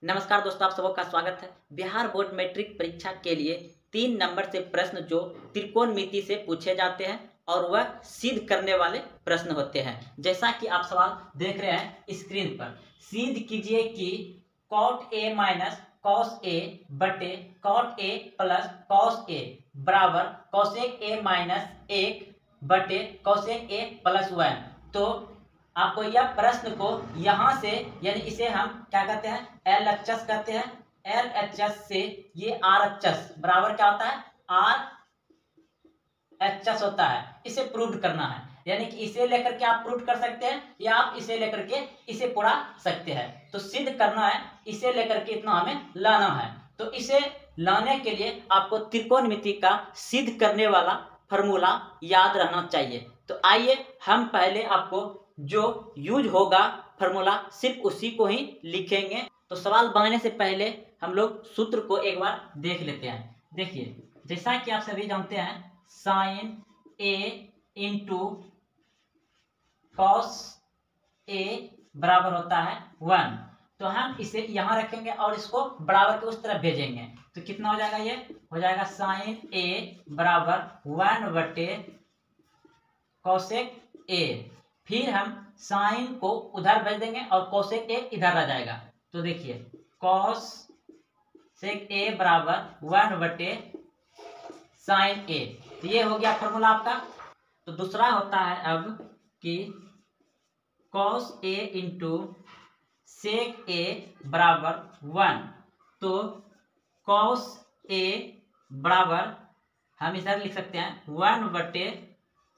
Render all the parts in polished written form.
नमस्कार दोस्तों, आप सबका स्वागत है। बिहार बोर्ड मैट्रिक परीक्षा के लिए 3 नंबर से प्रश्न जो त्रिकोणमिति से पूछे जाते हैं और वह सिद्ध करने वाले प्रश्न होते हैं। जैसा कि आप सवाल देख रहे हैं स्क्रीन पर, सिद्ध कीजिए कि cot a minus cos a बटे cot a plus cos a बराबर cosec a माइनस 1 बटे cosec a प्लस 1। तो आपको यह प्रश्न को यहां से, यानी इसे हम क्या कहते हैं, LHS कहते हैं। LHS से ये RHS बराबर क्या होता है, RHS होता है। इसे प्रूव करना है, यानी कि इसे लेकर के आप प्रूव कर सकते हैं या आप इसे लेकर के इसे पुरा सकते हैं। तो सिद्ध करना है, इसे लेकर के इतना हमें लाना है। तो इसे लाने के लिए आपको त्रिकोणमिति का सिद्ध करने वाला फॉर्मूला याद रहना चाहिए। तो आइए हम पहले आपको जो यूज होगा फॉर्मूला सिर्फ उसी को ही लिखेंगे। तो सवाल बनाने से पहले हम लोग सूत्र को एक बार देख लेते हैं। देखिए, जैसा कि आप सभी जानते हैं, sign A into cos A बराबर होता है 1। तो हम इसे यहां रखेंगे और इसको बराबर के उस तरफ भेजेंगे। तो कितना हो जाएगा, ये हो जाएगा साइन ए बराबर 1 बटे कॉसेक ए। फिर हम साइन को उधर भेज देंगे और कोसेक ए इधर आ जाएगा। तो देखिए, कॉस सेक ए बराबर 1 बटे साइन ए। तो ये हो गया फॉर्मूला आपका। तो दूसरा होता है अब कि कॉस ए इंटू सेक ए बराबर 1। तो कॉस ए बराबर हम इधर लिख सकते हैं 1 बटे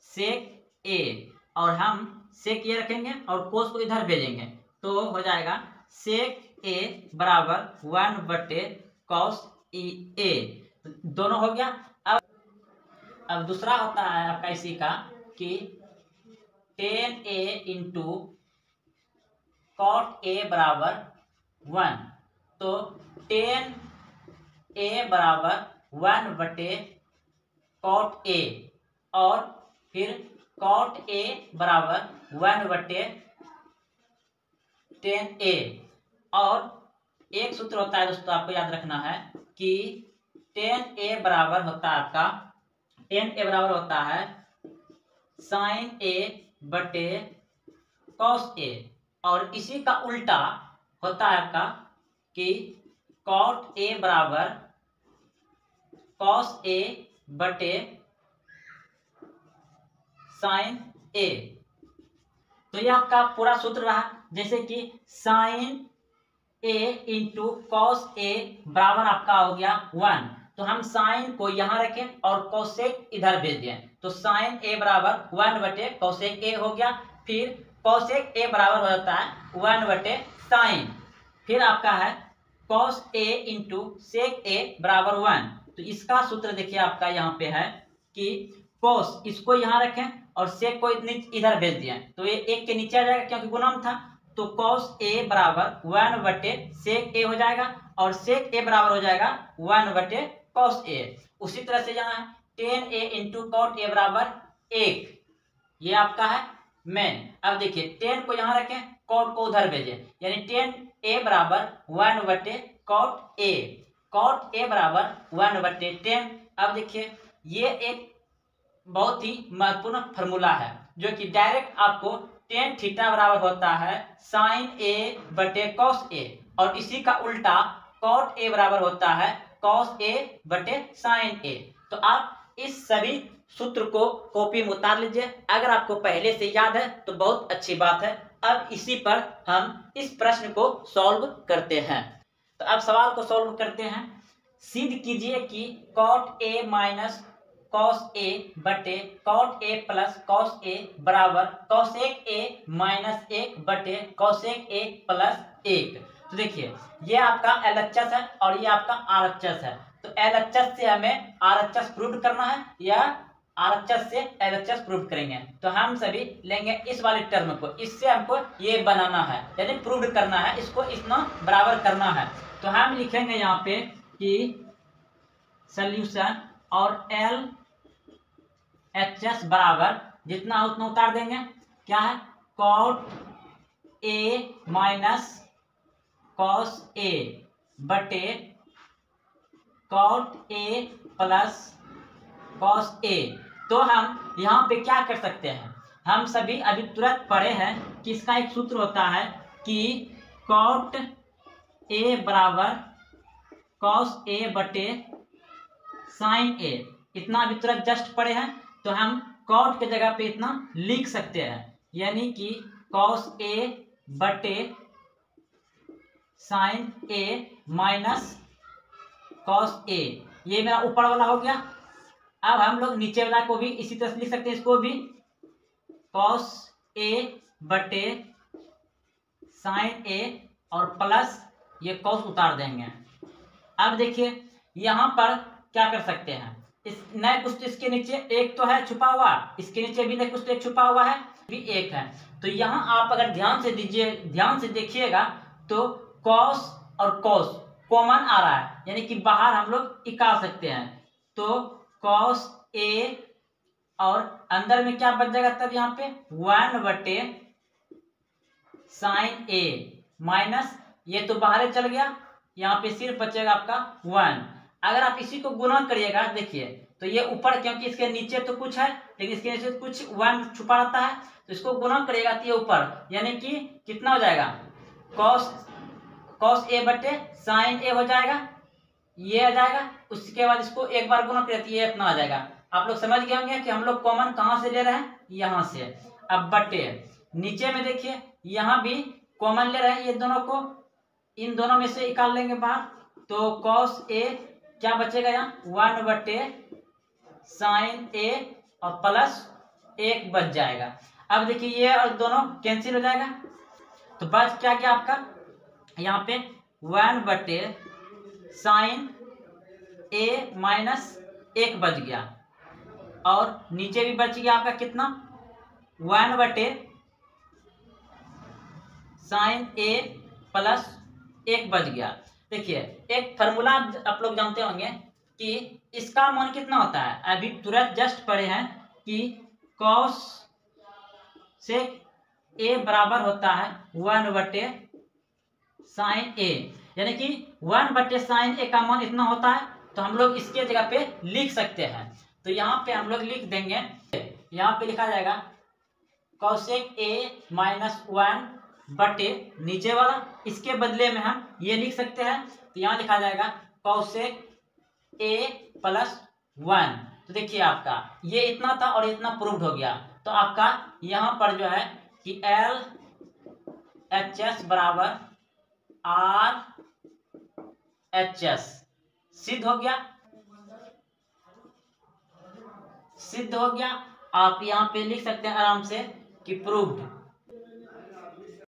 सेक ए, और हम सेक ये रखेंगे और कोस को इधर भेजेंगे। तो हो जाएगा सेक ए बराबर 1 बटे कॉस ए। दोनों हो गया। अब दूसरा होता है आपका इसी का कि tan A into cot A बराबर 1। तो टेन ए बराबर 1 बटे कॉट ए, और फिर कॉट ए बराबर 1 बटे टेन ए। और एक सूत्र होता है दोस्तों, आपको याद रखना है कि टेन ए बराबर होता है आपका, टेन ए बराबर होता है साइन ए बटे कॉस ए, और इसी का उल्टा होता है आपका कि कॉट ए बराबर कॉस ए बटे साइन ए। तो यह आपका पूरा सूत्र रहा। जैसे कि sign A into cos A बराबर आपका हो गया 1। तो हम साइन को यहां रखें और कोसेक इधर भेज दें। तो साइन ए बराबर 1 बटे कोसेक ए हो गया। फिर कोसेक ए बराबर हो जाता है 1 बटे साइन। फिर आपका है कॉस ए इंटू सेक ए बराबर 1। तो इसका सूत्र देखिए आपका यहाँ पे है कि कॉस इसको यहां रखें और सेक को इधर भेज दिया। तो ये एक के नीचे आ जाएगा क्योंकि गुणम था। तो कॉस ए बराबर 1 बटे सेक ए हो जाएगा, और सेक ए बराबर हो जाएगा 1 बटे कॉस ए। उसी तरह से यहाँ tan A into cot A बराबर 1, ये आपका है मेन। अब देखिए, टेन को यहाँ रखें, कॉट को उधर भेजें, यानी टेन ए बराबर 1 बटे कॉट ए। कॉट ए बराबर 1 बटे 10। अब देखिए, ये एक बहुत ही महत्वपूर्ण फॉर्मूला है जो कि डायरेक्ट आपको टेन थीटा बराबर होता है साइन ए बटे कॉस ए, और इसी का उल्टा कॉट ए बराबर होता है कॉस ए बटे साइन ए। तो आप इस सभी सूत्र को कॉपी में उतार लीजिए। अगर आपको पहले से याद है तो बहुत अच्छी बात है। अब इसी पर हम इस प्रश्न को सॉल्व करते हैं। तो अब सवाल को सॉल्व करते हैं। सिद्ध कीजिए कि cot A minus cos A बटे cot A plus cos A बराबर कॉसेक ए माइनस 1 बटे कॉसेक ए प्लस 1। तो देखिए, ये आपका LHS है और ये आपका RHS है। तो LHS से हमें RHS प्रूव करना है या RHS से LHS प्रूव करेंगे। तो हम सभी लेंगे इस वाले टर्म को, इससे हमको ये बनाना है, यानी प्रूव करना है, इसको इतना बराबर करना है। तो हम लिखेंगे यहाँ पे कि सोल्यूशन, और LHS बराबर जितना उतना उतार देंगे। क्या है, cot A minus cos A बटे cot A plus cos A. तो हम यहाँ पे क्या कर सकते हैं, हम सभी अभी तुरंत पढ़े हैं कि इसका एक सूत्र होता है कि कॉट ए बराबर कॉस ए बटे साइन ए। इतना अभी तुरंत जस्ट पढ़े हैं, तो हम कॉट के जगह पे इतना लिख सकते हैं, यानी कि कॉस ए बटे sign A minus cos A. ये मेरा ऊपर वाला हो गया। अब हम लोग नीचे वाला को भी इसी तरह लिख सकते हैं, इसको भी कॉस ए बटे साइन ए और प्लस ये कॉस उतार देंगे। अब देखिए यहाँ पर क्या कर सकते हैं, इस नए कुछ इसके नीचे एक तो है छुपा हुआ, इसके नीचे भी नए कुछ एक छुपा हुआ है, भी एक है। तो यहाँ आप अगर ध्यान से देखिएगा तो कॉस और कॉस कॉमन आ रहा है, यानी कि बाहर हम लोग निकाल सकते हैं। तो कॉस ए और अंदर में क्या बच जाएगा तब यहाँ पे 1 बटे साइन ए माइनस ये तो बाहर चल गया, यहाँ पे सिर्फ बचेगा आपका 1। अगर आप इसी को गुना करिएगा देखिए तो ये ऊपर, क्योंकि इसके नीचे तो कुछ है लेकिन इसके नीचे कुछ 1 छुपा रहता है, तो इसको गुना करिएगा तो ये ऊपर, यानी कि कितना हो जाएगा कॉस ए बटे साइन ए हो जाएगा, ये आ जाएगा। उसके बाद इसको एक बार गुना करिए तो ये इतना आ जाएगा। आप लोग समझ गए होंगे कि हम लोग कॉमन कहाँ से ले रहे हैं, यहाँ से। अब बटे नीचे में देखिए यहाँ भी कॉमन ले रहे हैं, ये दोनों को इन दोनों में से निकाल लेंगे बाहर, तो कॉस ए क्या बचेगा यहाँ 1 बटे साइन ए और प्लस 1 बच जाएगा। अब देखिए ये और दोनों कैंसिल हो जाएगा, तो बच क्या गया आपका यहाँ पे 1 बटे साइन ए माइनस 1 बच गया, और नीचे भी बच गया आपका कितना 1 बटे साइन ए प्लस 1 बच गया। देखिए एक फार्मूला आप लोग जानते होंगे कि इसका मान कितना होता है, अभी तुरंत जस्ट पढ़े हैं कि कॉस से ए बराबर होता है 1 बटे साइन ए, यानी कि 1 बटे साइन ए का मान इतना होता है, तो हम लोग इसके जगह पे लिख सकते हैं। तो यहाँ पे हम लोग लिख देंगे, यहाँ पे लिखा जाएगा कॉसेक ए माइनस 1 बटे नीचे वाला, इसके बदले में हम ये लिख सकते हैं, तो यहाँ लिखा जाएगा कॉसेक ए प्लस 1। तो देखिए आपका ये इतना था और इतना प्रूव्ड हो गया, तो आपका यहाँ पर जो है कि एल एच एस बराबर आर एच एस सिद्ध हो गया, सिद्ध हो गया। आप यहाँ पे लिख सकते हैं आराम से कि प्रूव्ड।